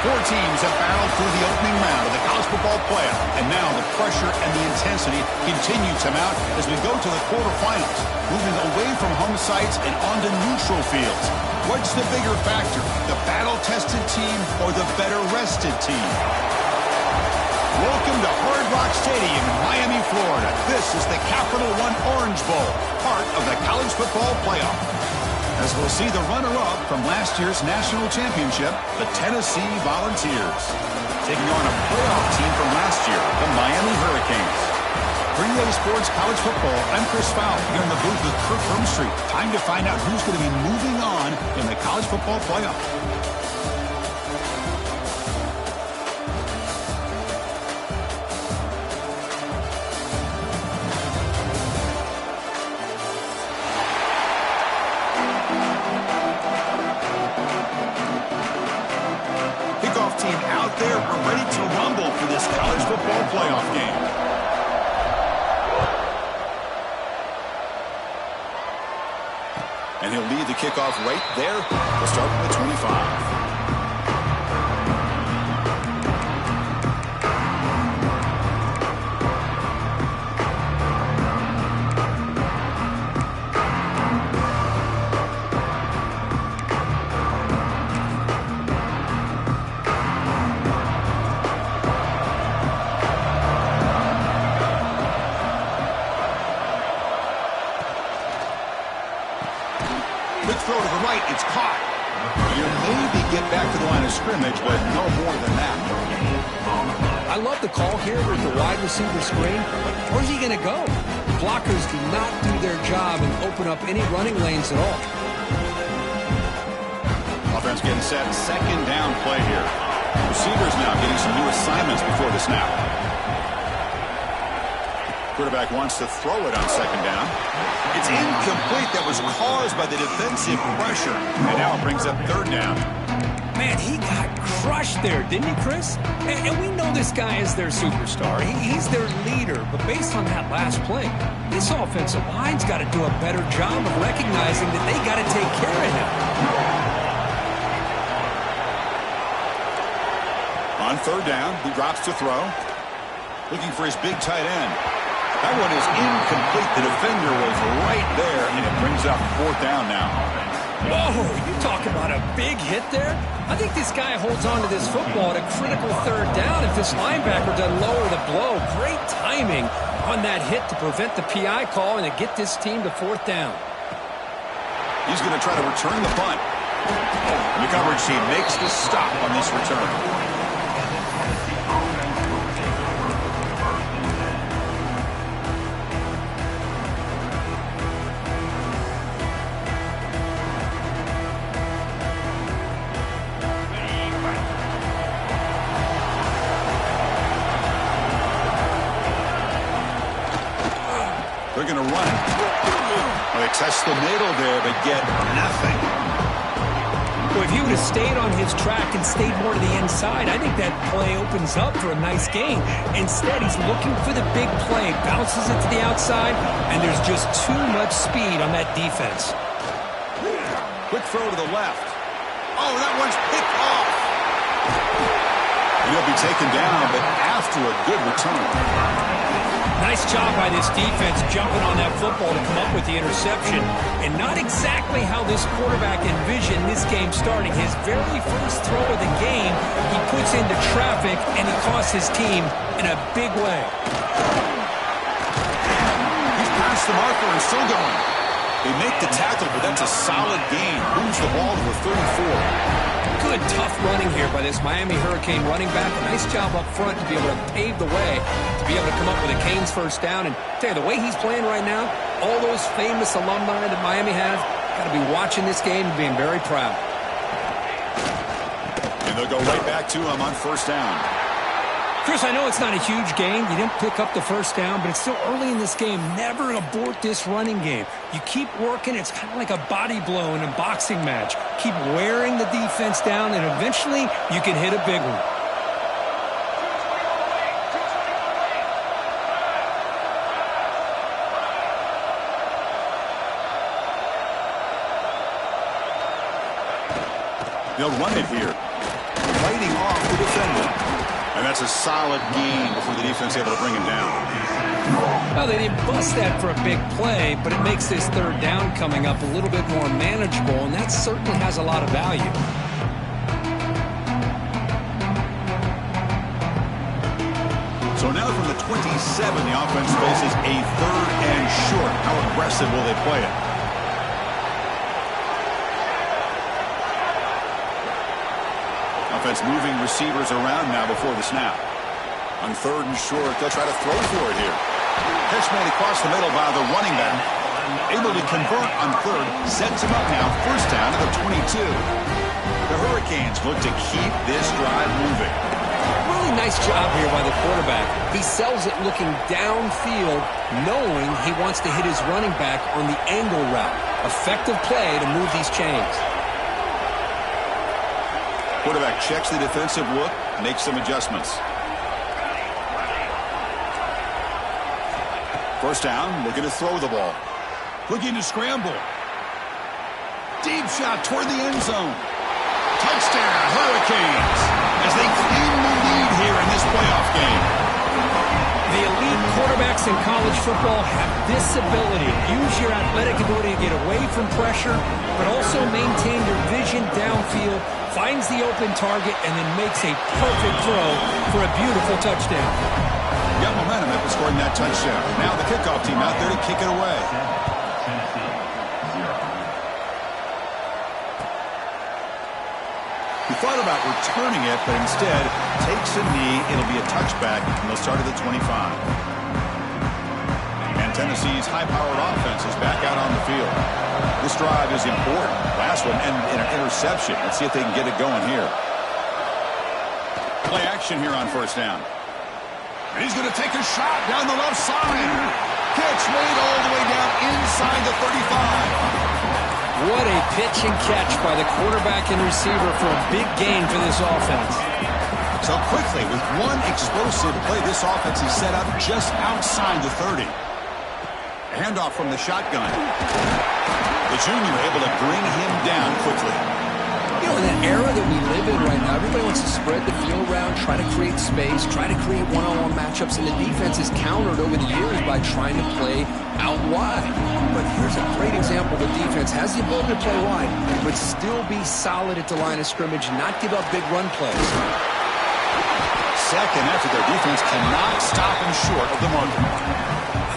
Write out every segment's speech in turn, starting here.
Four teams have battled through the opening round of the college football playoff, and now the pressure and the intensity continue to mount as we go to the quarterfinals, moving away from home sites and onto neutral fields. What's the bigger factor, the battle-tested team or the better-rested team? Welcome to Hard Rock Stadium in Miami, Florida. This is the Capital One Orange Bowl, part of the college football playoff. As we'll see the runner-up from last year's national championship, the Tennessee Volunteers, taking on a playoff team from last year, the Miami Hurricanes. For EA Sports College Football, I'm Chris Fowler here in the booth with Kirk Broomstreet. Time to find out who's going to be moving on in the college football playoff. Team out there, we're ready to rumble for this college football playoff game. And he'll lead the kickoff right there. We'll start from the 25. Quick throw to the right, it's caught. You maybe get back to the line of scrimmage, but no more than that. I love the call here with the wide receiver screen. Where's he going to go? Blockers do not do their job and open up any running lanes at all. Offense getting set, second down play here. Receivers now getting some new assignments before the snap. Quarterback wants to throw it on second down. It's incomplete. That was caused by the defensive pressure. And now it brings up third down. Man, he got crushed there, didn't he, Chris? And we know this guy is their superstar. He's their leader. But based on that last play, this offensive line's got to do a better job of recognizing that they got to take care of him. On third down, he drops to throw. Looking for his big tight end. That one is incomplete. The defender was right there, and it brings up fourth down now. Whoa, you talk about a big hit there? I think this guy holds on to this football at a critical third down if this linebacker doesn't lower the blow. Great timing on that hit to prevent the PI call and to get this team to fourth down. He's going to try to return the punt. The coverage team makes the stop on this return. They're going to run it. Well, they test the middle there, but get nothing. Well, if he would have stayed on his track and stayed more to the inside, I think that play opens up for a nice gain. Instead, he's looking for the big play, bounces it to the outside, and there's just too much speed on that defense. Quick throw to the left. Oh, that one's picked off. He'll be taken down, but after a good return. Nice job by this defense jumping on that football to come up with the interception. And not exactly how this quarterback envisioned this game starting. His very first throw of the game, he puts into traffic, and he costs his team in a big way. He's past the marker and still going. They make the tackle, but that's a solid gain. Moves the ball to the 34. Good, tough running here by this Miami Hurricane running back. A nice job up front to be able to pave the way, to be able to come up with a Canes first down. And tell you, the way he's playing right now, all those famous alumni that Miami has, got to be watching this game and being very proud. And they'll go right back to him on first down. Chris, I know it's not a huge gain. You didn't pick up the first down, but it's still early in this game. Never abort this running game. You keep working. It's kind of like a body blow in a boxing match. Keep wearing the defense down, and eventually you can hit a big one. They'll run it here. Fighting off And that's a solid gain before the defense able to bring him down. Well, they didn't bust that for a big play, but it makes this third down coming up a little bit more manageable, and that certainly has a lot of value. So now from the 27, the offense faces a third and short. How aggressive will they play it? Offense moving receivers around now before the snap. On third and short, they'll try to throw for it here. Catch made across the middle by the running back. Able to convert on third, sets him up now. First down to the 22. The Hurricanes look to keep this drive moving. Really nice job here by the quarterback. He sells it looking downfield, knowing he wants to hit his running back on the angle route. Effective play to move these chains. Quarterback checks the defensive look, makes some adjustments. First down, looking to throw the ball. Looking to scramble. Deep shot toward the end zone. Touchdown, Hurricanes, as they claim the lead here in this playoff game. The elite quarterbacks in college football have this ability. Use your athletic ability to get away from pressure, but also maintain your vision downfield, finds the open target, and then makes a perfect throw for a beautiful touchdown. Got momentum after scoring that touchdown. Now the kickoff team out there to kick it away. He thought about returning it, but instead takes a knee. It'll be a touchback, and they'll start at the 25. And Tennessee's high-powered offense is back out on the field. This drive is important. Last one ended in an interception. Let's see if they can get it going here. Play action here on first down. And he's going to take a shot down the left side. Catch made all the way down inside the 35. What a pitch and catch by the quarterback and receiver for a big gain for this offense. So quickly, with one explosive play, this offense is set up just outside the 30. A handoff from the shotgun. The junior able to bring him down quickly. You know, in that era that we live in right now, everybody wants to spread the field around, try to create space, try to create one-on-one matchups, and the defense is countered over the years by trying to play out wide. But here's a great example. The defense has the ability to play wide, but still be solid at the line of scrimmage, not give up big run plays. Second effort, their defense cannot stop him short of the marker.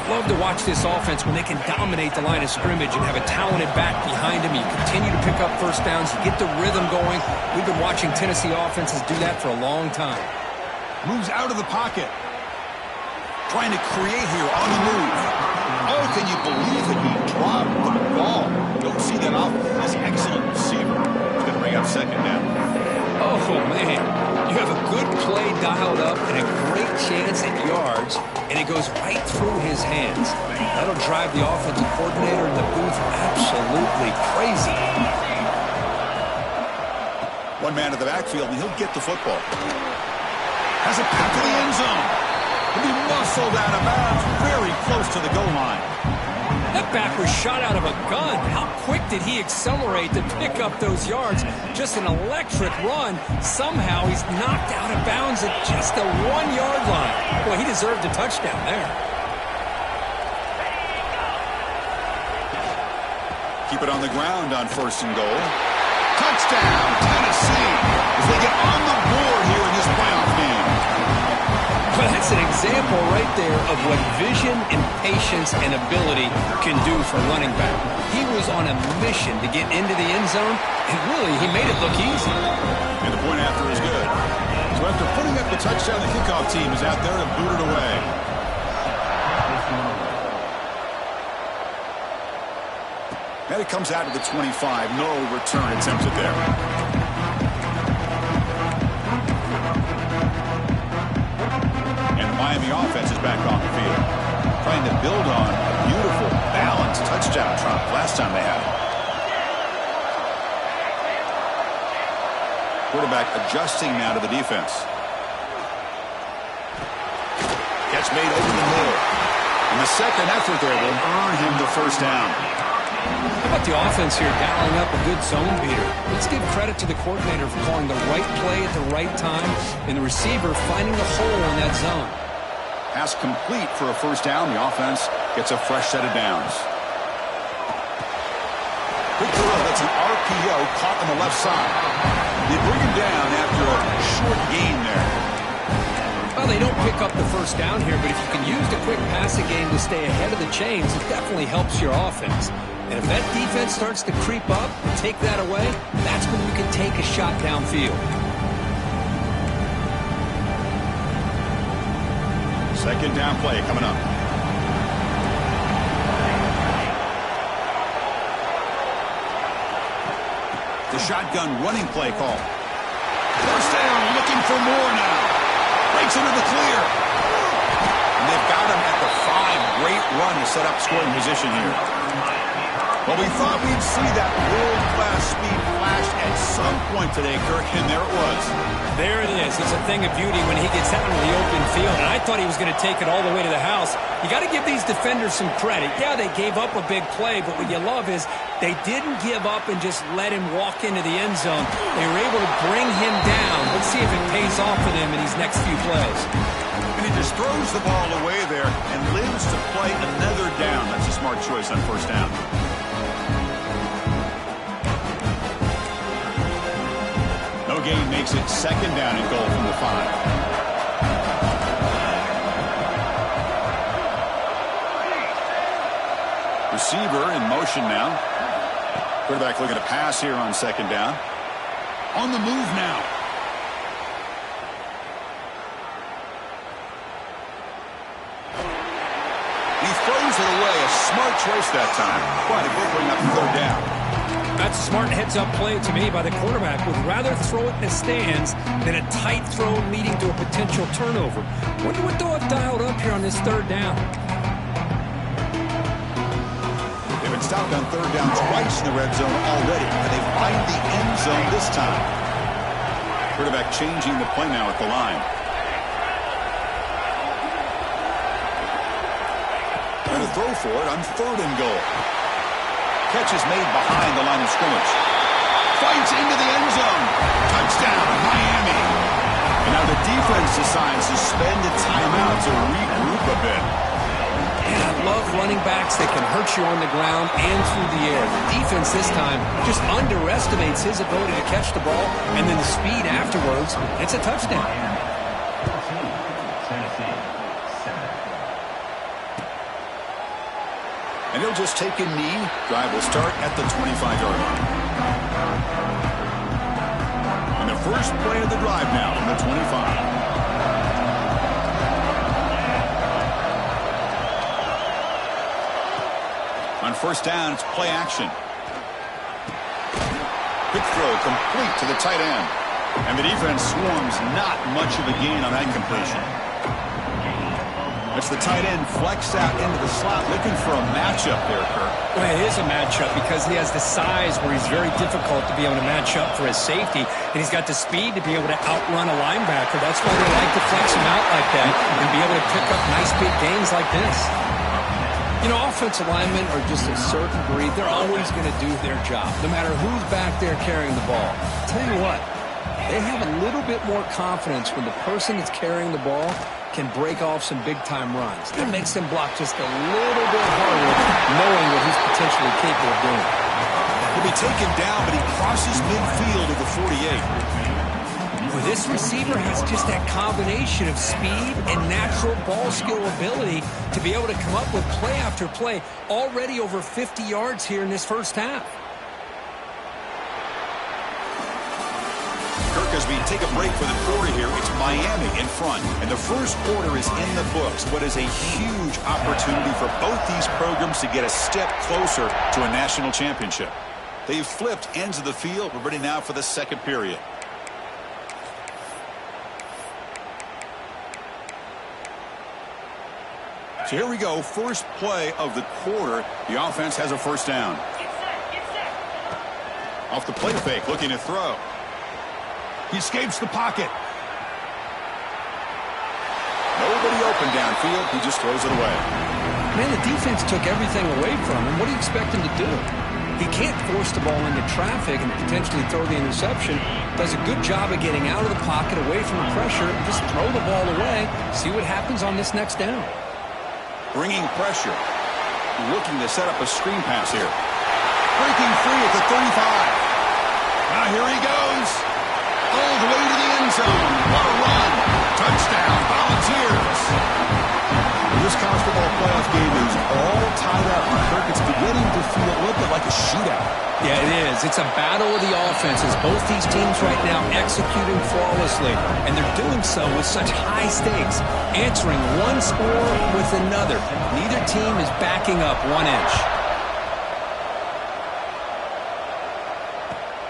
Love to watch this offense when they can dominate the line of scrimmage and have a talented back behind him. You continue to pick up first downs. You get the rhythm going. We've been watching Tennessee offenses do that for a long time. Moves out of the pocket. Trying to create here on the move. Oh, can you believe it? He dropped the ball. Don't see that off this excellent receiver. He's going to bring up second down. Oh, man. You have a good play dialed up and a great chance at yards, and it goes right through his hands. That'll drive the offensive coordinator in the booth absolutely crazy. One man to the backfield, and he'll get the football. Has a pass to the end zone. He'll be muscled out of bounds, very close to the goal line. That back was shot out of a gun. How quick did he accelerate to pick up those yards? Just an electric run. Somehow he's knocked out of bounds at just the 1-yard line. Boy, he deserved a touchdown there. Keep it on the ground on first and goal. Touchdown, Tennessee, as they get on the board here in this playoff game. Well, that's an example right there of what vision and patience and ability can do for running back. He was on a mission to get into the end zone, and really, he made it look easy. And the point after is good. So after putting up the touchdown, the kickoff team is out there to boot it away. And it comes out to the 25. No return attempted there. Miami offense is back on the field, trying to build on a beautiful, balanced touchdown trot last time they had it. Quarterback adjusting now to the defense. Catch made over the middle. And the second effort there will earn him the first down. How about the offense here dialing up a good zone beater? Let's give credit to the coordinator for calling the right play at the right time and the receiver finding the hole in that zone. Pass complete for a first down. The offense gets a fresh set of downs. Quick throw. That's an RPO caught on the left side. They bring him down after a short gain there. Well, they don't pick up the first down here, but if you can use the quick passing game to stay ahead of the chains, it definitely helps your offense. And if that defense starts to creep up and take that away, that's when you can take a shot downfield. Second down play coming up. The shotgun running play call. First down, looking for more now. Breaks into the clear. And they've got him at the 5. Great run to set up scoring position here. Well, we thought we'd see that world-class speed flash at some point today, Kirk, and there it was. There it is. It's a thing of beauty when he gets out into the open field. And I thought he was going to take it all the way to the house. You got to give these defenders some credit. Yeah, they gave up a big play, but what you love is they didn't give up and just let him walk into the end zone. They were able to bring him down. Let's see if it pays off for them in these next few plays. And he just throws the ball away there and lives to play another down. That's a smart choice on first down. No gain makes it second down and goal from the 5. Receiver in motion now. Quarterback looking to pass here on second down. On the move now. He throws it away. A smart choice that time. But it will bring up third down. That's a smart heads-up play to me by the quarterback. Would rather throw it in the stands than a tight throw leading to a potential turnover. Wonder what they'll have dialed up here on this third down. They've been stopped on third down twice in the red zone already, and they find the end zone this time. Quarterback changing the play now at the line. And a throw for it on third and goal. Catch is made behind the line of scrimmage. Fights into the end zone. Touchdown, Miami. And now the defense decides to spend a timeout to regroup a bit. And I love running backs that can hurt you on the ground and through the air. The defense this time just underestimates his ability to catch the ball, and then the speed afterwards. It's a touchdown. And he'll just take a knee. Drive will start at the 25-yard line. And the first play of the drive now on the 25. On first down, it's play action. Quick throw complete to the tight end. And the defense swarms not much of a gain on that completion. It's the tight end flexed out into the slot, looking for a matchup there, Kirk. Well, it is a matchup because he has the size where he's very difficult to be able to match up for his safety, and he's got the speed to be able to outrun a linebacker. That's why they like to flex him out like that and be able to pick up nice big gains like this. You know, offensive linemen are just a certain breed. They're always going to do their job, no matter who's back there carrying the ball. I'll tell you what, they have a little bit more confidence when the person that's carrying the ball can break off some big-time runs. That makes them block just a little bit harder, knowing what he's potentially capable of doing. He'll be taken down, but he crosses midfield at the 48. Well, this receiver has just that combination of speed and natural ball skill ability to be able to come up with play after play, already over 50 yards here in this first half. As we take a break for the quarter here, it's Miami in front, and the first quarter is in the books. What is a huge opportunity for both these programs to get a step closer to a national championship. They've flipped ends of the field. We're ready now for the second period. So here we go, first play of the quarter. The offense has a first down. Off the play fake, looking to throw. He escapes the pocket. Nobody open downfield. He just throws it away. Man, the defense took everything away from him. What do you expect him to do? He can't force the ball into traffic and potentially throw the interception. Does a good job of getting out of the pocket, away from the pressure. Just throw the ball away. See what happens on this next down. Bringing pressure. Looking to set up a screen pass here. Breaking free at the 35. Now here he goes. All the way to the end zone. What a run. Touchdown, Volunteers. This college football playoff game is all tied up. Kirk, it's beginning to feel a little bit like a shootout. Yeah, it is. It's a battle of the offenses. Both these teams right now executing flawlessly, and they're doing so with such high stakes, answering one score with another. Neither team is backing up 1 inch.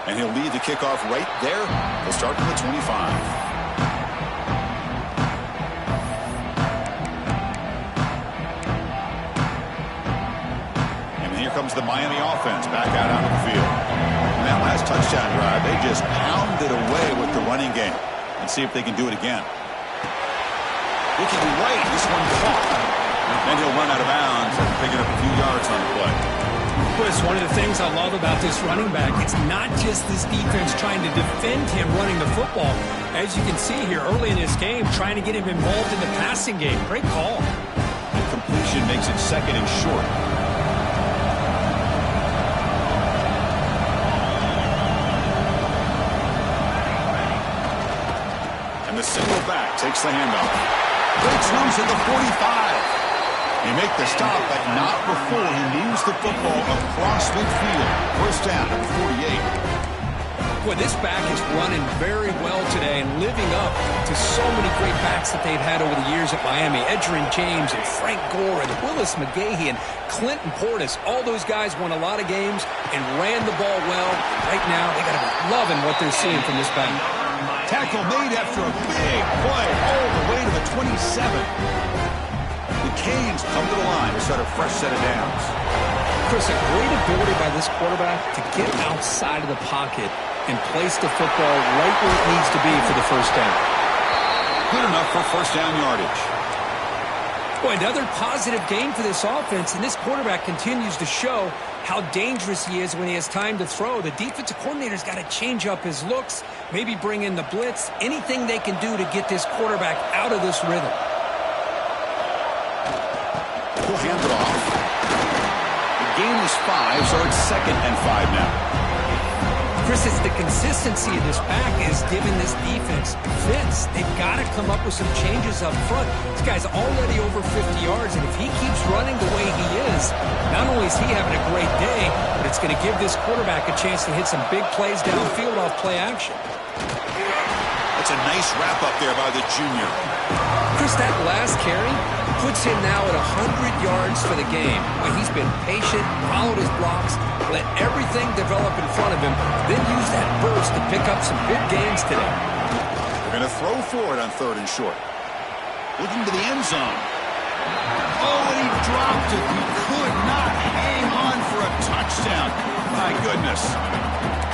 And he'll lead the kickoff right there. They'll start from the 25. Comes the Miami offense back out onto the field. And that last touchdown drive, they just pounded away with the running game. And see if they can do it again. Looking right, this one caught. And he'll run out of bounds after picking up a few yards on the play. Chris, one of the things I love about this running back, it's not just this defense trying to defend him running the football. As you can see here early in this game, trying to get him involved in the passing game. Great call. Completion makes it 2nd and short. The single back takes the handoff. Breaks loose at the 45. He make the stop, but not before he moves the football across midfield. First down at the 48. Boy, this back is running very well today and living up to so many great backs that they've had over the years at Miami. Edgerrin James and Frank Gore and Willis McGahee and Clinton Portis. All those guys won a lot of games and ran the ball well. Right now, they got to be loving what they're seeing from this back. Tackle made after a big play all the way to the 27. The Canes come to the line to set a fresh set of downs. Chris, a great ability by this quarterback to get outside of the pocket and place the football right where it needs to be for the first down. Good enough for first down yardage. Boy, another positive game for this offense, and this quarterback continues to show how dangerous he is when he has time to throw. The defensive coordinator's got to change up his looks, maybe bring in the blitz, anything they can do to get this quarterback out of this rhythm. We'll hand it off. The game is 5, so it's 2nd and 5 now. Chris, it's the consistency of this back is giving this defense fits. They've got to come up with some changes up front. This guy's already over 50 yards, and if he keeps running the way he is, not only is he having a great day, but it's going to give this quarterback a chance to hit some big plays downfield off play action. That's a nice wrap-up there by the junior. Chris, that last carry puts him now at 100 yards for the game. Well, he's been patient, followed his blocks, let everything develop in front of him, then use that burst to pick up some big gains today. They're going to throw for it on 3rd and short. Looking to the end zone. Oh, and he dropped it. He could not hang on for a touchdown. My goodness.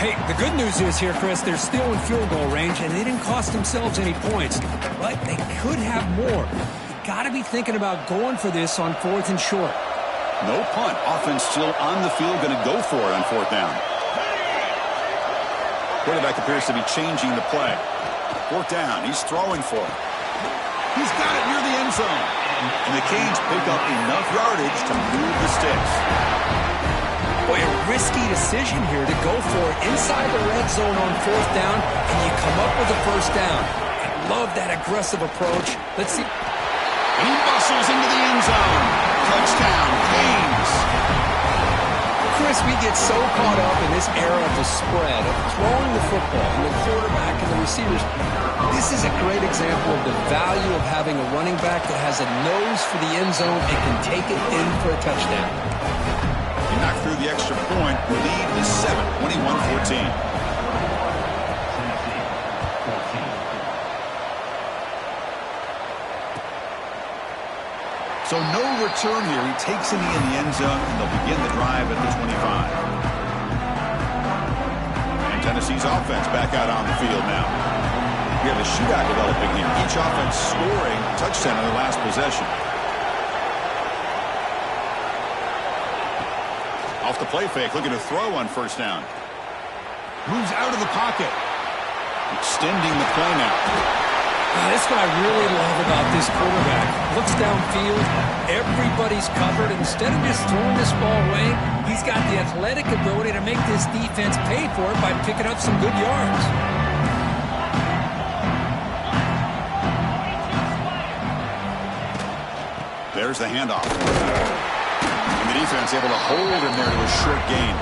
Hey, the good news is here, Chris, they're still in field goal range, and they didn't cost themselves any points. But they could have more. You got to be thinking about going for this on 4th and short. No punt. Offense still on the field, going to go for it on 4th down. Quarterback appears to be changing the play. 4th down. He's throwing for it. He's got it near the end zone. And the Canes pick up enough yardage to move the sticks. Boy, a risky decision here to go for it inside the red zone on 4th down, and you come up with a first down. I love that aggressive approach. Let's see. He bustles into the end zone. Touchdown, Canes. Chris, we get so caught up in this era of the spread, of throwing the football, and the quarterback and the receivers. This is a great example of the value of having a running back that has a nose for the end zone and can take it in for a touchdown. He knocked through the extra point. The lead is 7, 21-14. So no return here. He takes it in the end zone, and they'll begin the drive at the 25. And Tennessee's offense back out on the field now. We have a shootout developing here. Each offense scoring a touchdown on their last possession. Off the play fake, looking to throw on first down. Moves out of the pocket. Extending the play now. Now, this is what I really love about this quarterback. Looks downfield, everybody's covered. Instead of just throwing this ball away, he's got the athletic ability to make this defense pay for it by picking up some good yards. There's the handoff. And the defense able to hold him there to a short gain.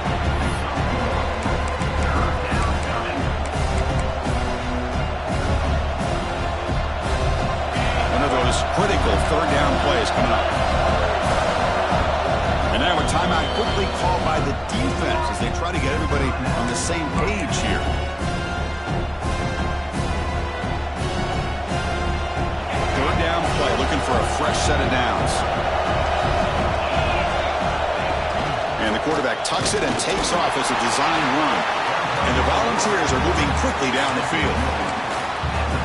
Critical third down plays coming up. And now a timeout quickly called by the defense as they try to get everybody on the same page here. Third down play, looking for a fresh set of downs. And the quarterback tucks it and takes off as a design run. And the Volunteers are moving quickly down the field.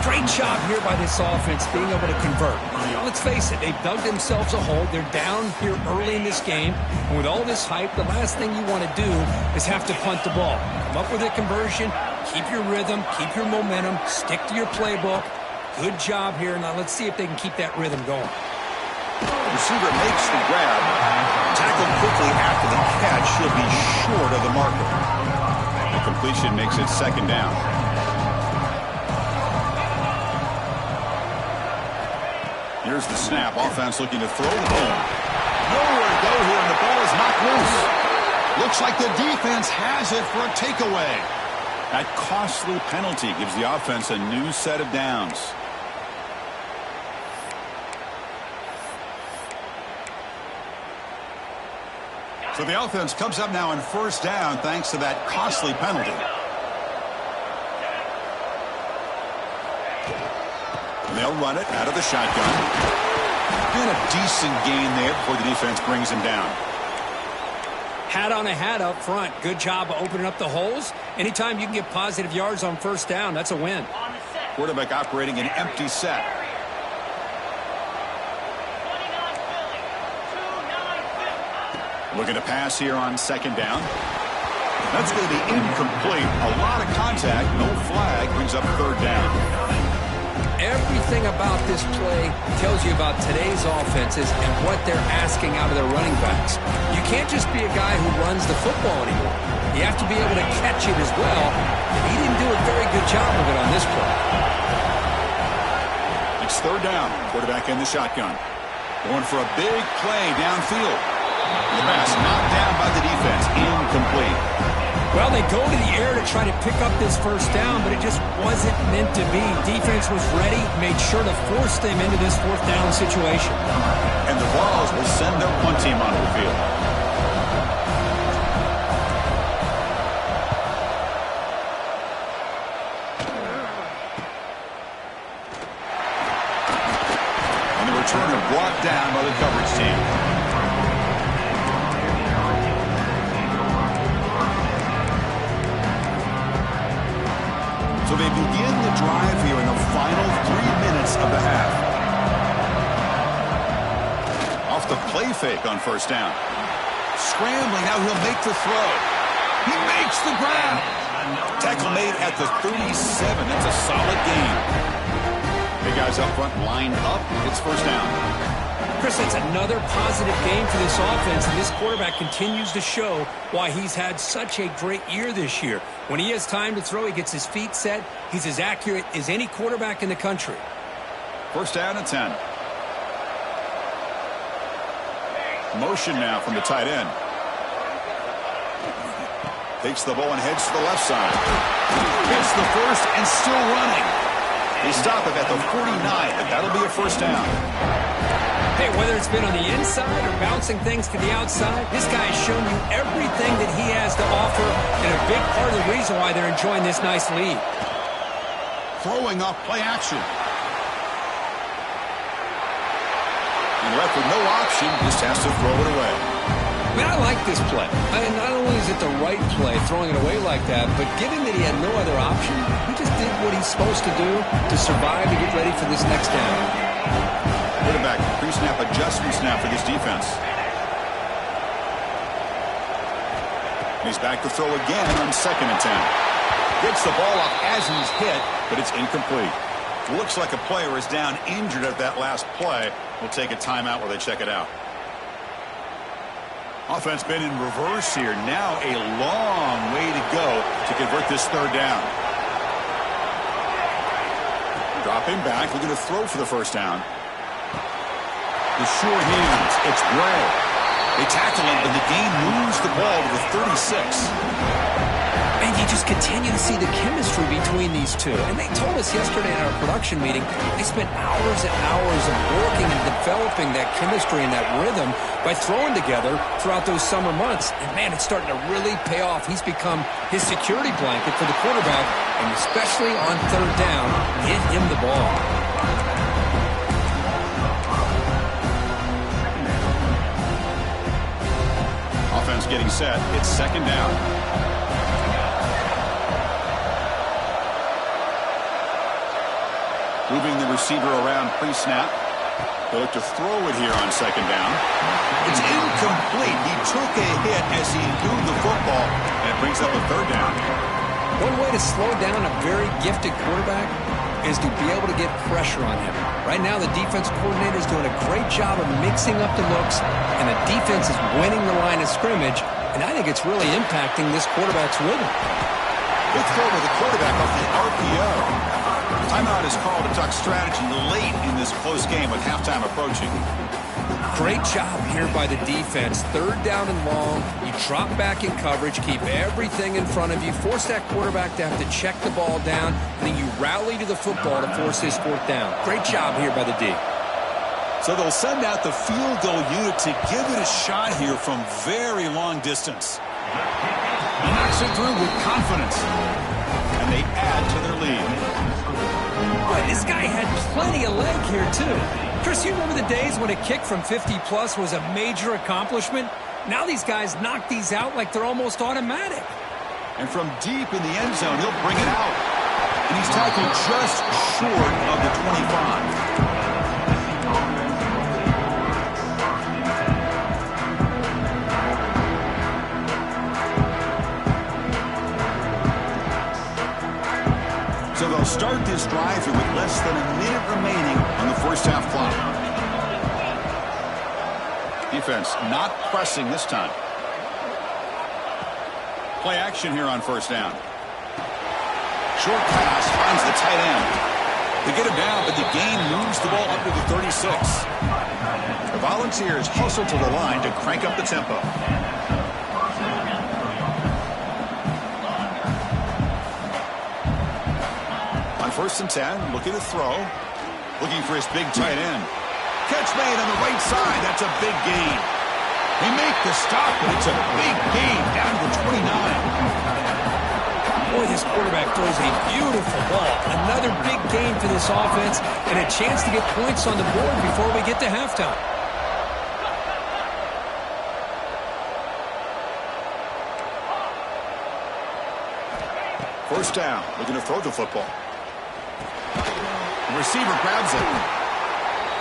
Great job here by this offense being able to convert. Let's face it, they've dug themselves a hole. They're down here early in this game. And with all this hype, the last thing you want to do is have to punt the ball. Come up with a conversion, keep your rhythm, keep your momentum, stick to your playbook. Good job here. Now let's see if they can keep that rhythm going. Receiver makes the grab. Tackled quickly after the catch. He'll be short of the marker. The completion makes it second down. Here's the snap. Offense looking to throw the ball. Nowhere to go here, and the ball is knocked loose. Looks like the defense has it for a takeaway. That costly penalty gives the offense a new set of downs. So the offense comes up now on first down thanks to that costly penalty. They'll run it out of the shotgun. And a decent gain there before the defense brings him down. Hat on a hat up front. Good job of opening up the holes. Anytime you can get positive yards on first down, that's a win. Quarterback operating an empty set. Looking to pass here on second down. That's going to be incomplete. A lot of contact. No flag. Brings up third down. Everything about this play tells you about today's offenses and what they're asking out of their running backs. You can't just be a guy who runs the football anymore. You have to be able to catch it as well, and he didn't do a very good job of it on this play. It's third down. Quarterback in the shotgun. Going for a big play downfield. The pass knocked down by the defense. Incomplete. Well, they go to the air to try to pick up this first down, but it just wasn't meant to be. Defense was ready, made sure to force them into this fourth down situation. And the Vols will send their punt team onto the field. And the returner brought down by the coverage team. So they begin the drive here in the final 3 minutes of the half. Off the play fake on first down. Scrambling, now he'll make the throw. He makes the grab. Tackle made at the 37. That's a solid gain. The guys up front lined up. It's first down. Chris, that's another positive game for this offense, and this quarterback continues to show why he's had such a great year this year. When he has time to throw, he gets his feet set. He's as accurate as any quarterback in the country. First down at 10. Motion now from the tight end. Takes the ball and heads to the left side. Gets the first and still running. They stop it at the 49, but that'll be a first down. Hey, whether it's been on the inside or bouncing things to the outside, this guy has shown you everything that he has to offer, and a big part of the reason why they're enjoying this nice lead. Throwing off play action. And left with no option, just has to throw it away. I mean, I like this play. Not only is it the right play, throwing it away like that, but given that he had no other option, he just did what he's supposed to do to survive and get ready for this next down. Quarterback pre-snap adjustment snap for this defense. He's back to throw again on 2nd and 10. Gets the ball up as he's hit, but it's incomplete. Looks like a player is down injured at that last play. We'll take a timeout while they check it out. Offense been in reverse here. Now a long way to go to convert this 3rd down. Dropping back, looking to throw for the 1st down. The short hands, it's Bray. They tackle him, but the game moves the ball to the 36. And you just continue to see the chemistry between these two. And they told us yesterday in our production meeting, they spent hours and hours of working and developing that chemistry and that rhythm by throwing together throughout those summer months. And, man, it's starting to really pay off. He's become his security blanket for the quarterback, and especially on 3rd down, get him the ball. Offense getting set. It's 2nd down. Moving the receiver around pre-snap. They look to throw it here on 2nd down. It's incomplete. He took a hit as he moved the football, and it brings up a 3rd down. One way to slow down a very gifted quarterback is to be able to get pressure on him. Right now, the defense coordinator is doing a great job of mixing up the looks, and the defense is winning the line of scrimmage, and I think it's really impacting this quarterback's rhythm. Good throw to the quarterback off the RPO. Timeout is called to talk strategy late in this close game with halftime approaching. Great job here by the defense. 3rd down and long. You drop back in coverage, keep everything in front of you, force that quarterback to have to check the ball down, and then you rally to the football to force his 4th down. Great job here by the D. So they'll send out the field goal unit to give it a shot here from very long distance. He knocks it through with confidence, and they add to their lead. Boy, this guy had plenty of leg here, too. Chris, you remember the days when a kick from 50-plus was a major accomplishment? Now these guys knock these out like they're almost automatic. And from deep in the end zone, he'll bring it out. And he's tackled just short of the 25. So they'll start this drive here with less than a minute remaining on the 1st half clock. Defense not pressing this time. Play action here on 1st down. Short pass finds the tight end. They get him down, but the gain moves the ball up to the 36. The Volunteers hustle to the line to crank up the tempo. On 1st and 10, looking to throw. Looking for his big tight end. Catch made on the right side. That's a big gain. They make the stop, but it's a big gain down to the 29. Boy, this quarterback throws a beautiful ball. Another big gain for this offense and a chance to get points on the board before we get to halftime. First down, looking to throw the football. The receiver grabs it.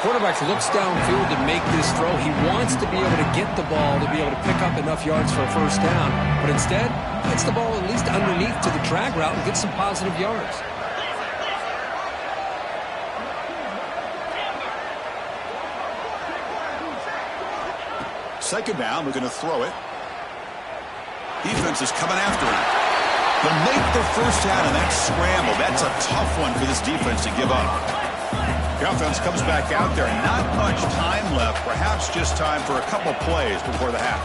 Quarterback looks downfield to make this throw. He wants to be able to get the ball to be able to pick up enough yards for a 1st down. But instead, gets the ball at least underneath to the drag route and gets some positive yards. Second down, looking to throw it. Defense is coming after him. They'll make the 1st down, and that scramble, that's a tough one for this defense to give up. The offense comes back out there. Not much time left. Perhaps just time for a couple plays before the half.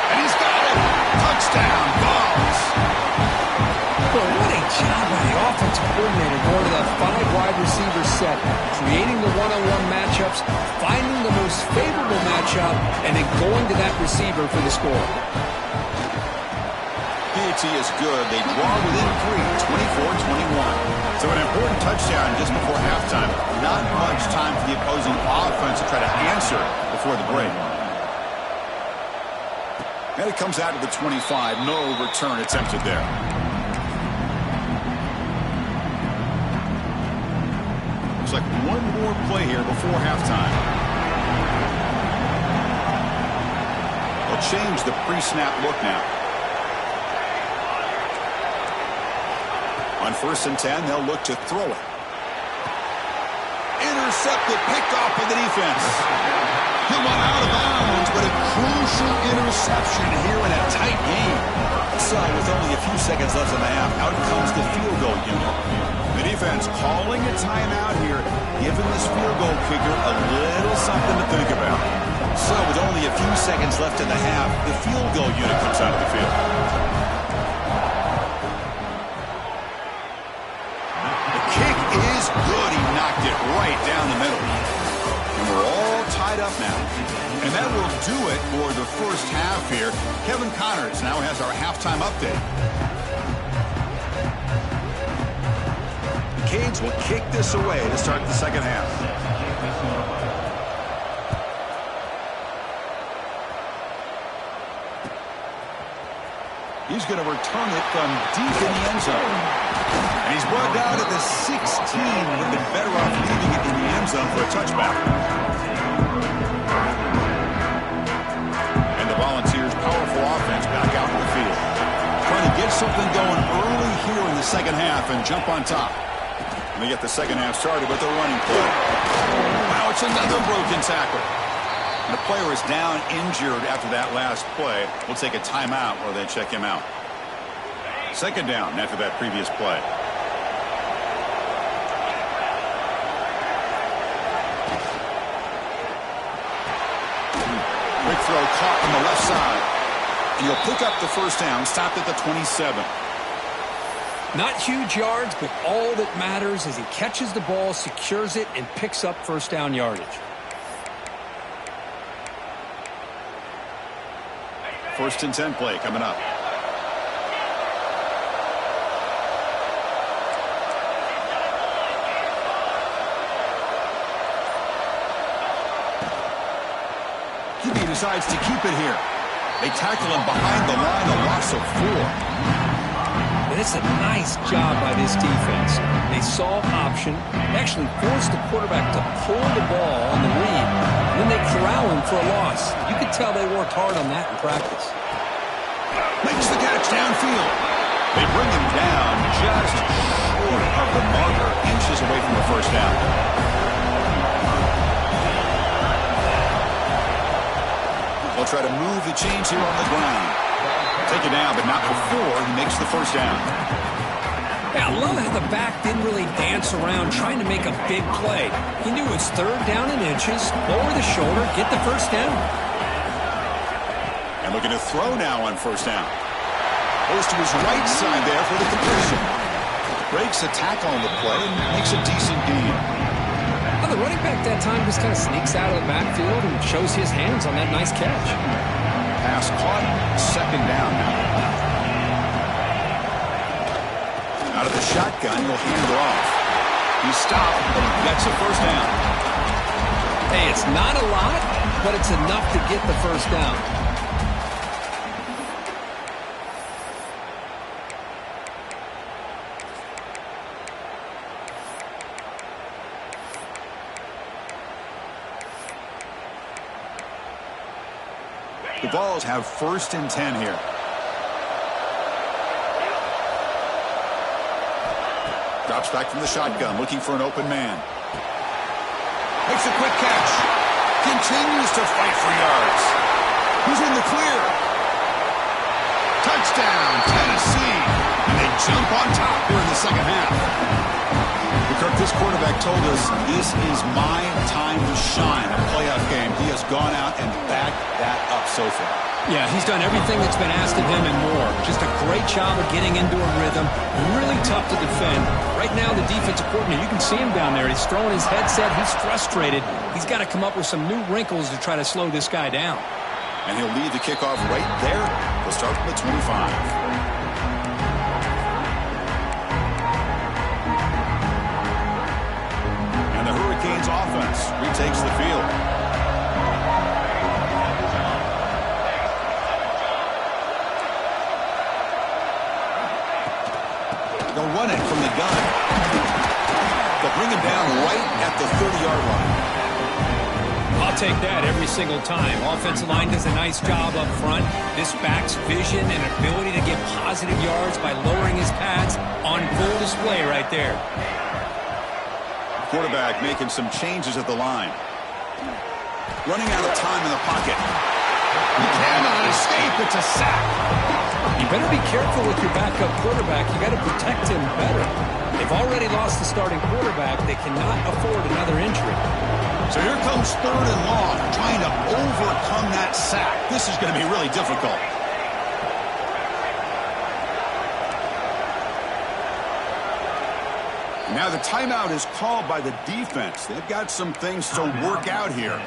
And he's got it. Touchdown, Vols. Boy, what a job by the offensive coordinator going to that 5-wide receiver set, creating the one-on-one matchups, finding the most favorable matchup, and then going to that receiver for the score. PAT is good. They draw within 3, 24-21. So an important touchdown just before halftime. Not much time for the opposing offense to try to answer before the break. And it comes out to the 25. No return attempted there. Looks like one more play here before halftime. They'll change the pre-snap look now. On 1st and 10, they'll look to throw it. Intercepted, picked off by the defense. He'll run out of bounds, but a crucial interception here in a tight game. So with only a few seconds left in the half, out comes the field goal unit. The defense calling a timeout here, giving this field goal kicker a little something to think about. So with only a few seconds left in the half, the field goal unit comes out of the field. The kick is good. He knocked it right down the middle. And we're all tied up now. And that will do it for the first half here. Kevin Connors now has our halftime update. The Canes will kick this away to start the second half. He's going to return it from deep in the end zone. And he's brought down at the 16. Would have been better off leaving it in the end zone for a touchback. And the Volunteers' powerful offense back out in the field. Trying to get something going early here in the second half and jump on top. And they get the second half started with a running play. Now it's another broken tackle. And the player is down injured after that last play. We'll take a timeout while they check him out. Second down after that previous play. Quick throw caught on the left side. And he'll pick up the first down, stopped at the 27. Not huge yards, but all that matters is he catches the ball, secures it, and picks up first down yardage. First and 10 play coming up. QB decides to keep it here. They tackle him behind the line, a loss of 4. And it's a nice job by this defense. They saw option, actually forced the quarterback to pull the ball on the read, and then they corral him for a loss. You could tell they worked hard on that in practice. Makes the catch downfield. They bring him down just short of the marker, inches away from the first down. They'll try to move the chains here on the ground. Take it down, but not before he makes the first down. Yeah, I love how the back didn't really dance around trying to make a big play. He knew it was third down in inches, lower the shoulder, get the first down. And looking to throw now on first down. Goes to his right side there for the completion. Breaks a tackle on the play and makes a decent gain. Well, the running back that time just kind of sneaks out of the backfield and shows his hands on that nice catch. Pass caught, second down now. Out of the shotgun, he'll hand it off. He's stopped, but he gets a first down. Hey, it's not a lot, but it's enough to get the first down. The Vols have first and 10 here. Drops back from the shotgun, looking for an open man. Makes a quick catch. Continues to fight for yards. He's in the clear. Touchdown, Tennessee. And they jump on top here in the second half. Kirk, this quarterback told us this is my time to shine, a playoff game. He has gone out and backed that up so far. Yeah, he's done everything that's been asked of him and more. Just a great job of getting into a rhythm. Really tough to defend. Right now, the defensive coordinator, you can see him down there. He's throwing his headset. He's frustrated. He's got to come up with some new wrinkles to try to slow this guy down. And he'll lead the kickoff right there. He'll start from the 25. Hurricanes offense retakes the field. They'll run it from the gun. They'll bring him down right at the 30-yard line. Oh, take that every single time. Offensive line does a nice job up front. This back's vision and ability to get positive yards by lowering his pads on full display right there. Quarterback making some changes at the line. Running out of time in the pocket. He cannot escape. It's a sack. You better be careful with your backup quarterback. You got to protect him better. They've already lost the starting quarterback. They cannot afford another injury. So here comes 3rd and long, trying to overcome that sack. This is going to be really difficult. Now the timeout is called by the defense. They've got some things to work out here.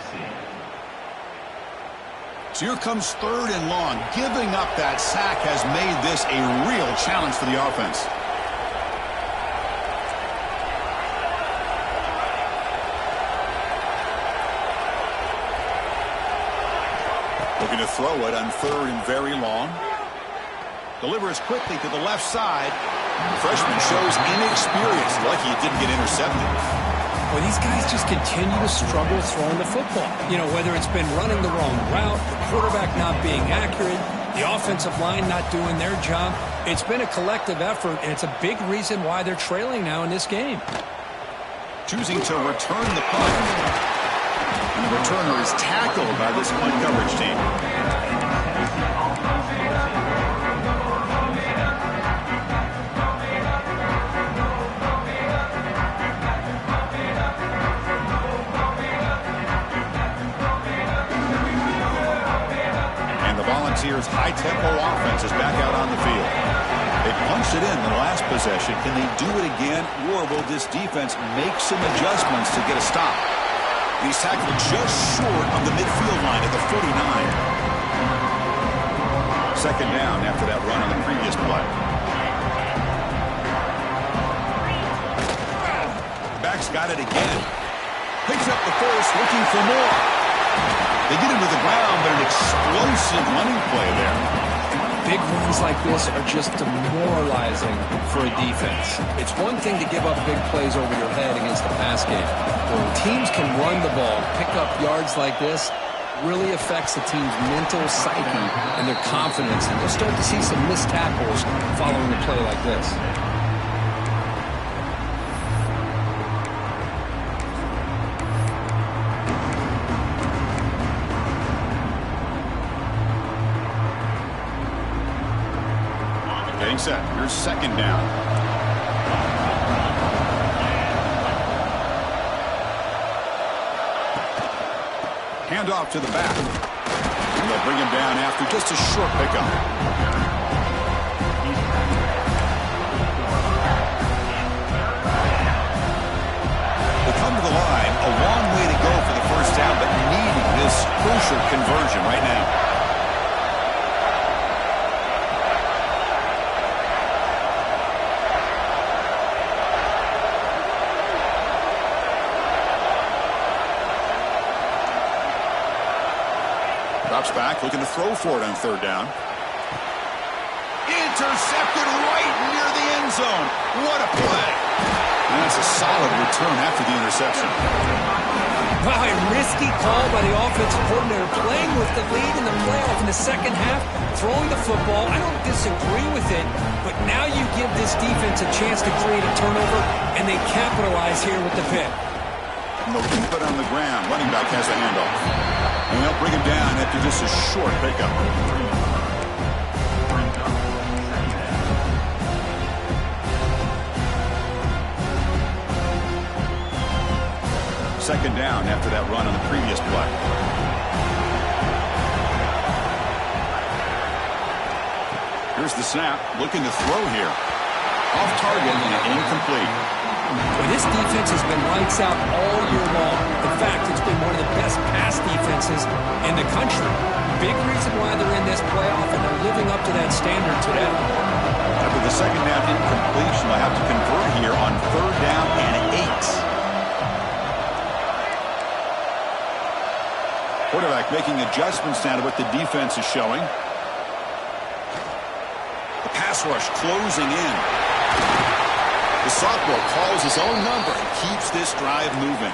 So here comes 3rd and long. Giving up that sack has made this a real challenge for the offense. Looking to throw it on 3rd and very long. Delivers quickly to the left side. The freshman shows inexperience. Lucky he didn't get intercepted. Well, these guys just continue to struggle throwing the football. You know, whether it's been running the wrong route, the quarterback not being accurate, the offensive line not doing their job. It's been a collective effort, and it's a big reason why they're trailing now in this game. Choosing to return the punt. And the returner is tackled by this punt coverage team. Volunteers' high-tempo offense is back out on the field. They punched it in the last possession. Can they do it again, or will this defense make some adjustments to get a stop? He's tackled just short of the midfield line at the 49. 2nd down after that run on the previous play. Back's got it again. Picks up the first, looking for more. They get him to the ground, but an explosive running play there. Big runs like this are just demoralizing for a defense. It's one thing to give up big plays over your head against the pass game. When teams can run the ball, pick up yards like this, really affects the team's mental psyche and their confidence. And you'll start to see some missed tackles following a play like this. Set. Here's 2nd down. Hand off to the back. And they'll bring him down after just a short pickup. They come to the line. A long way to go for the 1st down, but needing this crucial conversion right now. Drops back, looking to throw for it on 3rd down. Intercepted right near the end zone. What a play. And that's a solid return after the interception. Wow, a risky call by the offensive coordinator, playing with the lead in the playoff in the 2nd half, throwing the football. I don't disagree with it, but now you give this defense a chance to create a turnover, and they capitalize here with the pick. And they'll keep it on the ground. Running back has a handoff. And they'll bring him down after just a short pickup. Second down after that run on the previous play. Here's the snap. Looking to throw here. Off target and incomplete. Well, this defense has been lights out all year long. In fact, it's been one of the best pass defenses in the country. Big reason why they're in this playoff, and they're living up to that standard today. After the 2nd down incompletion, they'll have to convert here on 3rd down and 8. Quarterback making adjustments now to what the defense is showing. The pass rush closing in. The sophomore calls his own number and keeps this drive moving.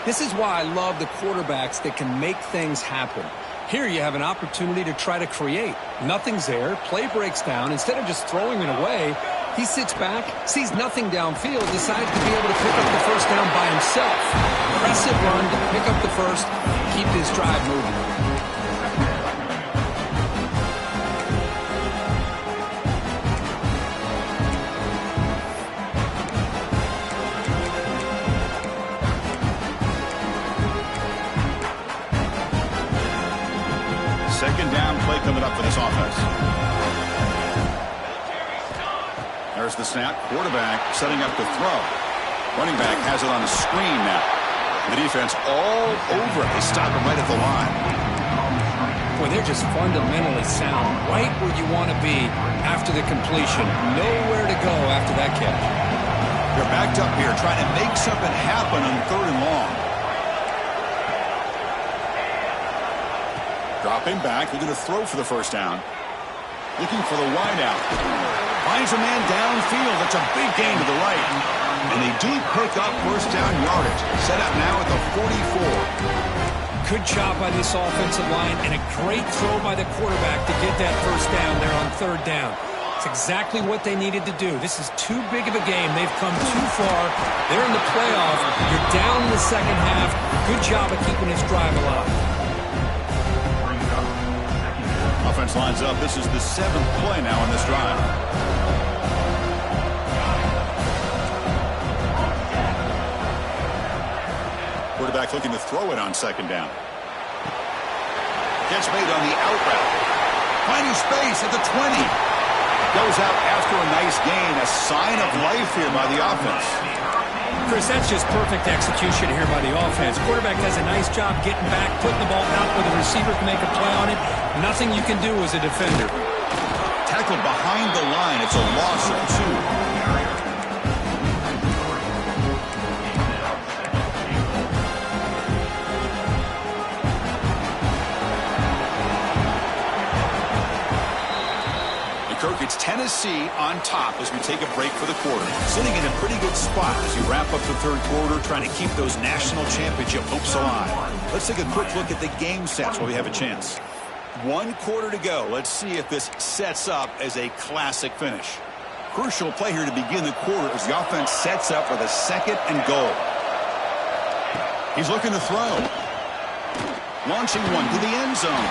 This is why I love the quarterbacks that can make things happen. Here you have an opportunity to try to create. Nothing's there. Play breaks down. Instead of just throwing it away, he sits back, sees nothing downfield, decides to be able to pick up the first down by himself. Impressive run to pick up the first, keep this drive moving. Second down play coming up for this offense. There's the snap. Quarterback setting up the throw. Running back has it on the screen now. The defense all over it. They stop him right at the line. Boy, they're just fundamentally sound. Right where you want to be after the completion. Nowhere to go after that catch. They're backed up here trying to make something happen on 3rd and long. Dropping back, looking to throw for the first down. Looking for the wideout. Finds a man downfield. That's a big gain to the right. And they do pick up first down yardage. Set up now at the 44. Good job by this offensive line and a great throw by the quarterback to get that first down there on 3rd down. It's exactly what they needed to do. This is too big of a game. They've come too far. They're in the playoff. You're down in the second half. Good job of keeping this drive alive. Offense lines up. This is the 7th play now on this drive. Quarterback looking to throw it on 2nd down. Gets made on the out route. Finding space at the 20. Goes out after a nice gain. A sign of life here by the offense. Chris, that's just perfect execution here by the offense. Quarterback does a nice job getting back, putting the ball out where the receiver can make a play on it. Nothing you can do as a defender. Tackled behind the line. It's a loss of 2. Kirk, it's Tennessee on top as we take a break for the quarter. Sitting in a pretty good spot as you wrap up the 3rd quarter, trying to keep those national championship hopes alive. Let's take a quick look at the game sets while we have a chance. 1 quarter to go. Let's see if this sets up as a classic finish. Crucial play here to begin the quarter as the offense sets up for the 2nd and goal. He's looking to throw. Launching one to the end zone.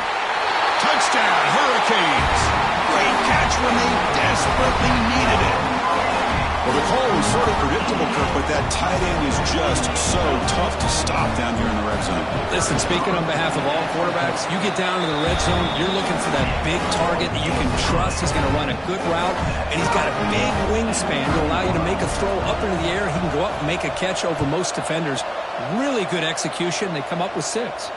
Touchdown, Hurricanes! Great catch when they desperately needed it. Well, the call was sort of predictable, Kirk, but that tight end is just so tough to stop down here in the red zone. Listen, speaking on behalf of all quarterbacks, you get down to the red zone, you're looking for that big target that you can trust. He's going to run a good route, and he's got a big wingspan to allow you to make a throw up into the air. He can go up and make a catch over most defenders. Really good execution. They come up with 6.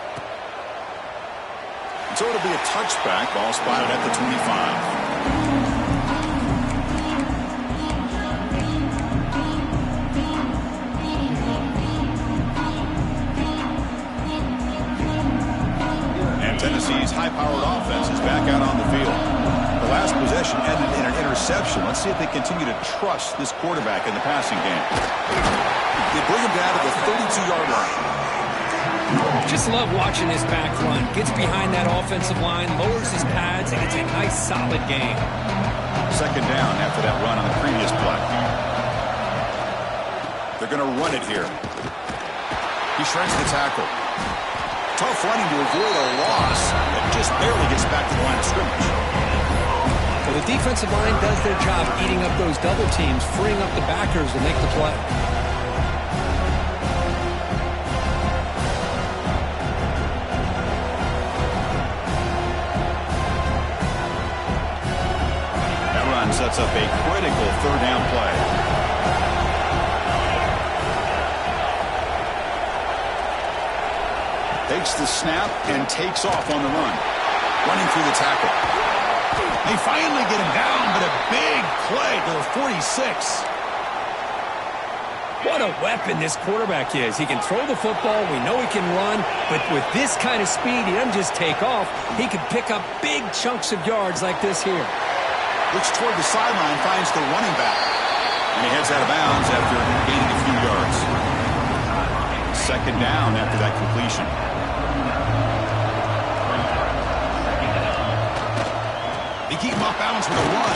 So it'll be a touchback. Ball spotted at the 25. And Tennessee's high-powered offense is back out on the field. The last possession ended in an interception. Let's see if they continue to trust this quarterback in the passing game. They bring him down to the 32-yard line. Just love watching this back run. Gets behind that offensive line, lowers his pads, and it's a nice, solid game. 2nd down after that run on the previous play. They're going to run it here. He shreds the tackle. Tough running to avoid a loss, but just barely gets back to the line of scrimmage. Well, the defensive line does their job eating up those double teams, freeing up the backers to make the play. Sets up a critical 3rd down play. Takes the snap and takes off on the run. Running through the tackle. They finally get him down, but a big play to the 46. What a weapon this quarterback is. He can throw the football. We know he can run. But with this kind of speed, he doesn't just take off. He can pick up big chunks of yards like this here. Looks toward the sideline, finds the running back. And he heads out of bounds after gaining a few yards. 2nd second down after that completion. They keep him off balance with a run.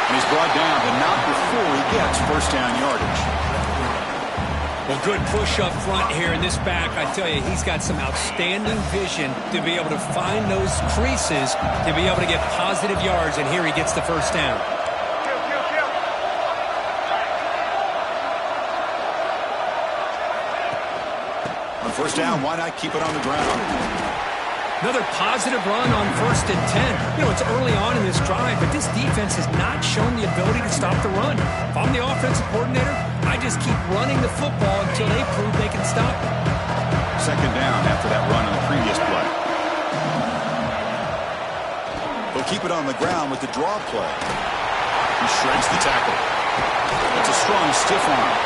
And he's brought down, but not before he gets first down yardage. Well, good push up front here in this back. I tell you, he's got some outstanding vision to be able to find those creases, to be able to get positive yards, and here he gets the first down. On first down, why not keep it on the ground? Another positive run on 1st and 10. You know, it's early on in this drive, but this defense has not shown the ability to stop the run. If I'm the offensive coordinator, I just keep running the football until they prove they can stop it. Second down after that run on the previous play. He'll keep it on the ground with the draw play. He shreds the tackle. It's a strong stiff arm.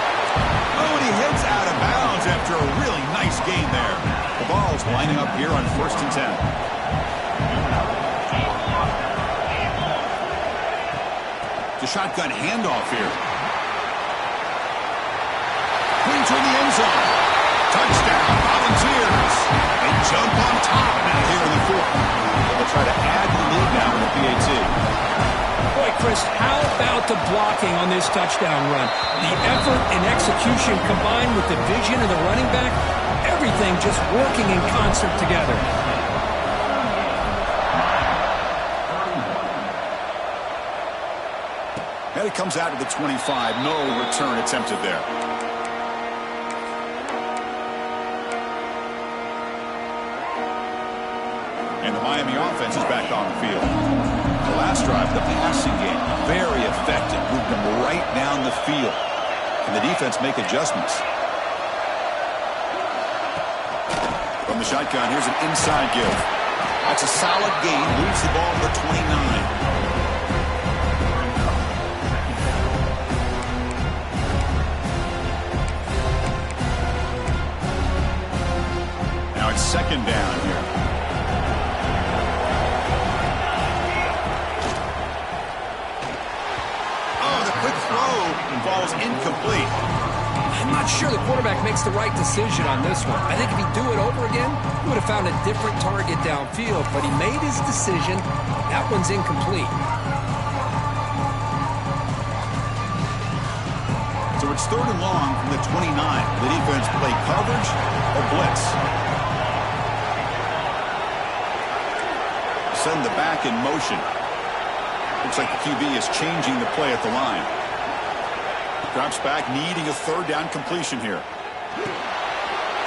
Oh, and he heads out of bounds after a really nice gain there. The ball's lining up here on 1st and 10. The shotgun handoff here. Putting toward the end zone. Touchdown, Volunteers. They jump on top now here in the 4th. They'll try to add the lead now in the PAT. Boy, Chris, how about the blocking on this touchdown run? The effort and execution combined with the vision of the running back, everything just working in concert together. And it comes out to the 25. No return attempted there. And the Miami offense is back on the field. The last drive, the passing game, very effective. Moved them right down the field. And the defense make adjustments. From the shotgun, here's an inside give. That's a solid gain. Moves the ball to the 29. Now it's second down here. Falls incomplete. I'm not sure the quarterback makes the right decision on this one. I think if he'd do it over again, he would have found a different target downfield, but he made his decision. That one's incomplete. So it's 3rd and long from the 29. The defense play coverage or blitz. Send the back in motion. Looks like the QB is changing the play at the line. Drops back, needing a 3rd down completion here.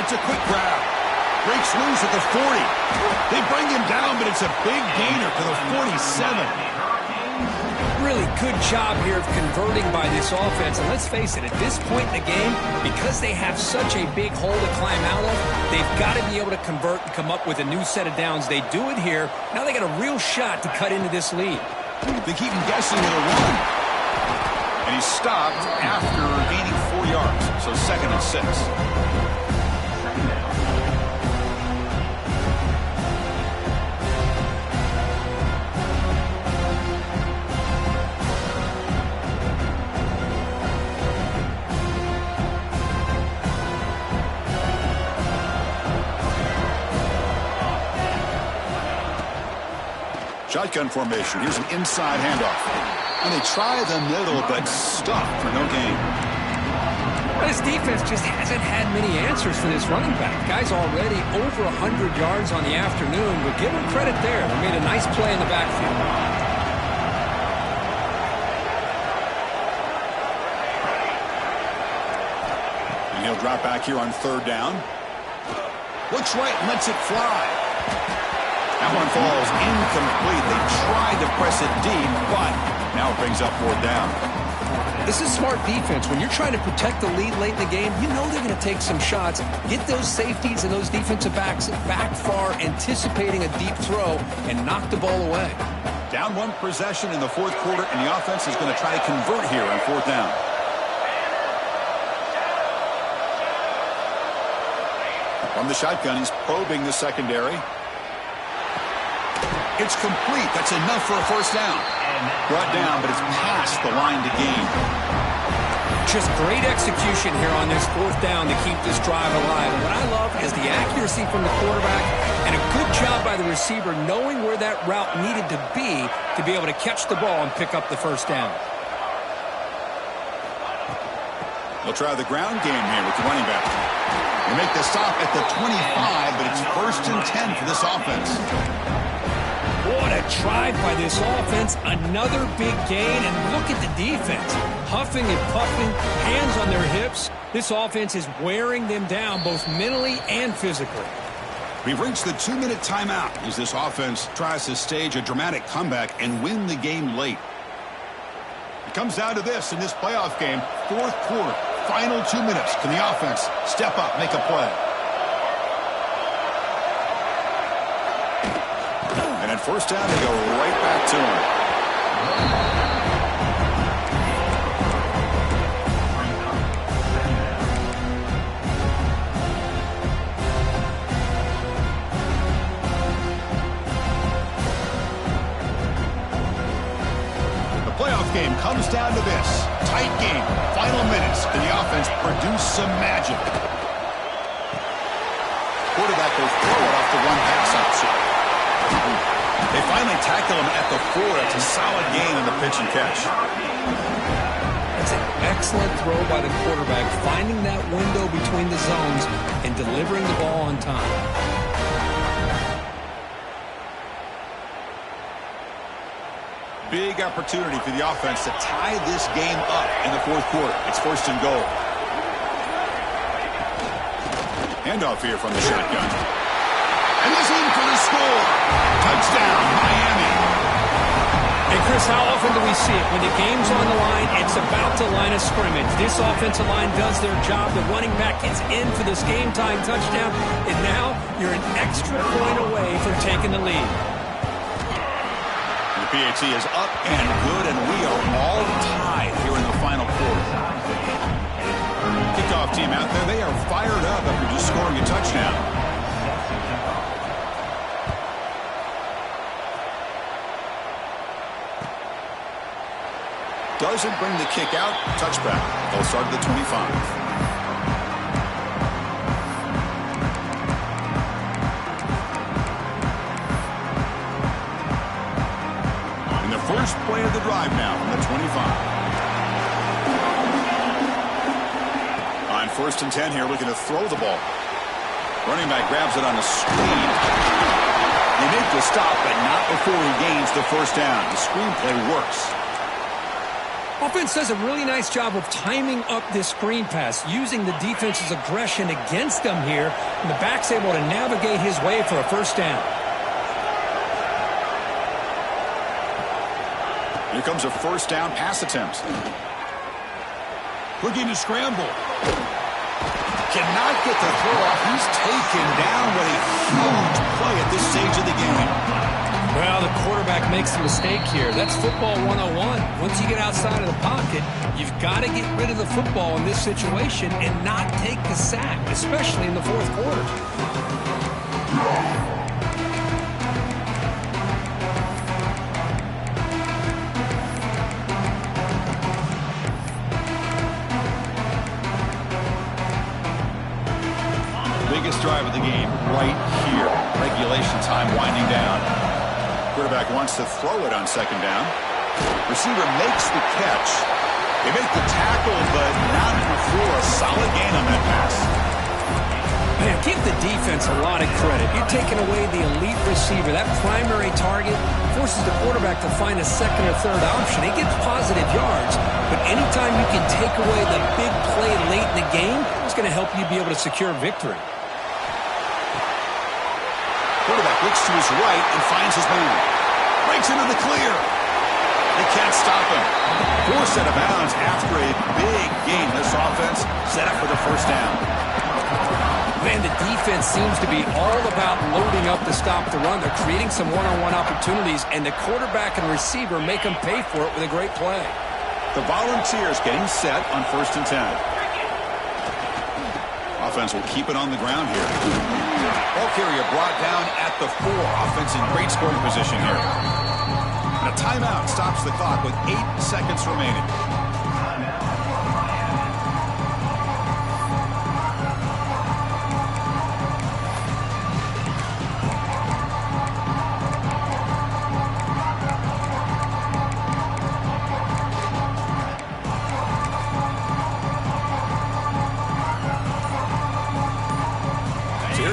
It's a quick grab. Breaks loose at the 40. They bring him down, but it's a big gainer to the 47. Really good job here of converting by this offense. And let's face it, at this point in the game, because they have such a big hole to climb out of, they've got to be able to convert and come up with a new set of downs. They do it here. Now they got a real shot to cut into this lead. They keep him guessing with a run. And he's stopped after gaining 4 yards. So 2nd and 6. Shotgun formation. Here's an inside handoff. And they try the middle, but stuffed for no gain. This defense just hasn't had many answers for this running back. Guy's already over 100 yards on the afternoon, but give him credit there. They made a nice play in the backfield. And he'll drop back here on 3rd down. Looks right and lets it fly. That one falls incomplete. They tried to press it deep, but now it brings up 4th down. This is smart defense. When you're trying to protect the lead late in the game, you know they're going to take some shots. Get those safeties and those defensive backs back far, anticipating a deep throw, and knock the ball away. Down 1 possession in the 4th quarter, and the offense is going to try to convert here on 4th down. From the shotgun, he's probing the secondary. It's complete. That's enough for a 1st down. Brought down, but it's past the line to gain. Just great execution here on this fourth down to keep this drive alive. And what I love is the accuracy from the quarterback and a good job by the receiver knowing where that route needed to be able to catch the ball and pick up the first down. They'll try the ground game here with the running back. They make the stop at the 25, but it's 1st and 10 for this offense. What a drive by this offense. Another big gain, and look at the defense. Huffing and puffing, hands on their hips. This offense is wearing them down both mentally and physically. We've reached the 2-minute timeout as this offense tries to stage a dramatic comeback and win the game late. It comes down to this in this playoff game, 4th quarter, final 2 minutes. Can the offense step up, make a play? And at first down, they go right back to him. Game comes down to this. Tight game. Final minutes. Can the offense produce some magic? Quarterback will throw it off the one pass option. They finally tackle him at the 4. It's a solid gain on the pitch and catch. That's an excellent throw by the quarterback, finding that window between the zones and delivering the ball on time. Big opportunity for the offense to tie this game up in the 4th quarter. It's 1st and goal. Handoff here from the shotgun. And he's in for the score. Touchdown, Miami. And Chris, how often do we see it? When the game's on the line, it's about the line of scrimmage. This offensive line does their job. The running back is in for this game-time touchdown. And now you're an extra point away from taking the lead. PAT is up and good, and we are all tied here in the final quarter. Kickoff team out there, they are fired up after just scoring a touchdown. Doesn't bring the kick out. Touchback. They'll start at the 25. First play of the drive now from the 25. On 1st and 10 here, looking to throw the ball. Running back grabs it on a screen. They make the stop, but not before he gains the first down. The screen play works. Offense does a really nice job of timing up this screen pass, using the defense's aggression against them here, and the back's able to navigate his way for a first down. Here comes a first down pass attempt. Looking to scramble. Cannot get the throw off. He's taken down with a huge play at this stage of the game. Well, the quarterback makes a mistake here. That's football 101. Once you get outside of the pocket, you've got to get rid of the football in this situation and not take the sack, especially in the 4th quarter. Biggest drive of the game right here. Regulation time winding down. Quarterback wants to throw it on 2nd down. Receiver makes the catch. They make the tackle, but not before a solid gain on that pass. Man, give the defense a lot of credit. You're taking away the elite receiver. That primary target forces the quarterback to find a 2nd or 3rd option. He gets positive yards, but anytime you can take away the big play late in the game, it's going to help you be able to secure victory. Quarterback looks to his right and finds his man. Breaks into the clear. They can't stop him. Forced out of bounds after a big gain. This offense set up for the first down. Man, the defense seems to be all about loading up to stop the run. They're creating some one-on-one opportunities, and the quarterback and receiver make them pay for it with a great play. The Volunteers getting set on 1st and 10. Offense will keep it on the ground here. Ball carrier brought down at the 4. Offense in great scoring position here. And a timeout stops the clock with 8 seconds remaining.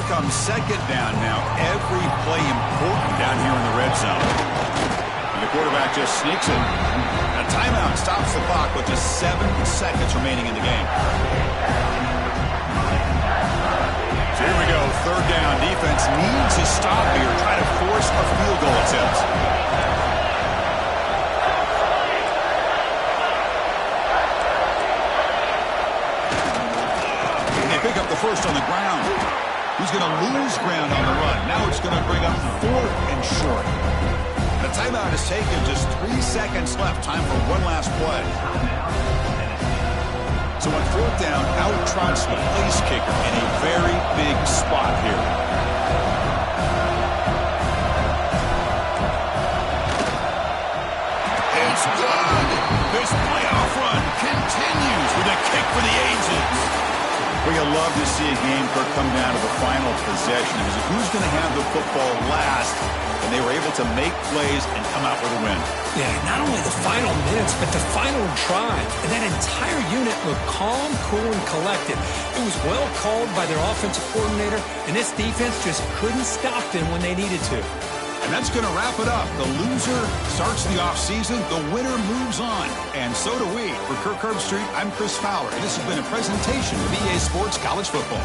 comes second down now. Every play important down here in the red zone. And the quarterback just sneaks it. A timeout stops the clock with just 7 seconds remaining in the game. So here we go, third down. Defense needs a stop here. Try to force a field goal attempt. Pick up the first on the ground. He's going to lose ground on the run. Now it's going to bring up 4th and short. The timeout is taken. Just 3 seconds left. Time for one last play. So on 4th down, out trots the place kicker in a very big spot here. It's good. This playoff run continues with a kick for the ages. Well, you'll love to see a game, Kirk, come down to the final possession. Because who's going to have the football last? And they were able to make plays and come out with a win. Yeah, not only the final minutes, but the final drive. And that entire unit looked calm, cool, and collected. It was well called by their offensive coordinator, and this defense just couldn't stop them when they needed to. And that's going to wrap it up. The loser starts the offseason. The winner moves on. And so do we. For Kirk Herbstreit, I'm Chris Fowler. And this has been a presentation of EA Sports College Football.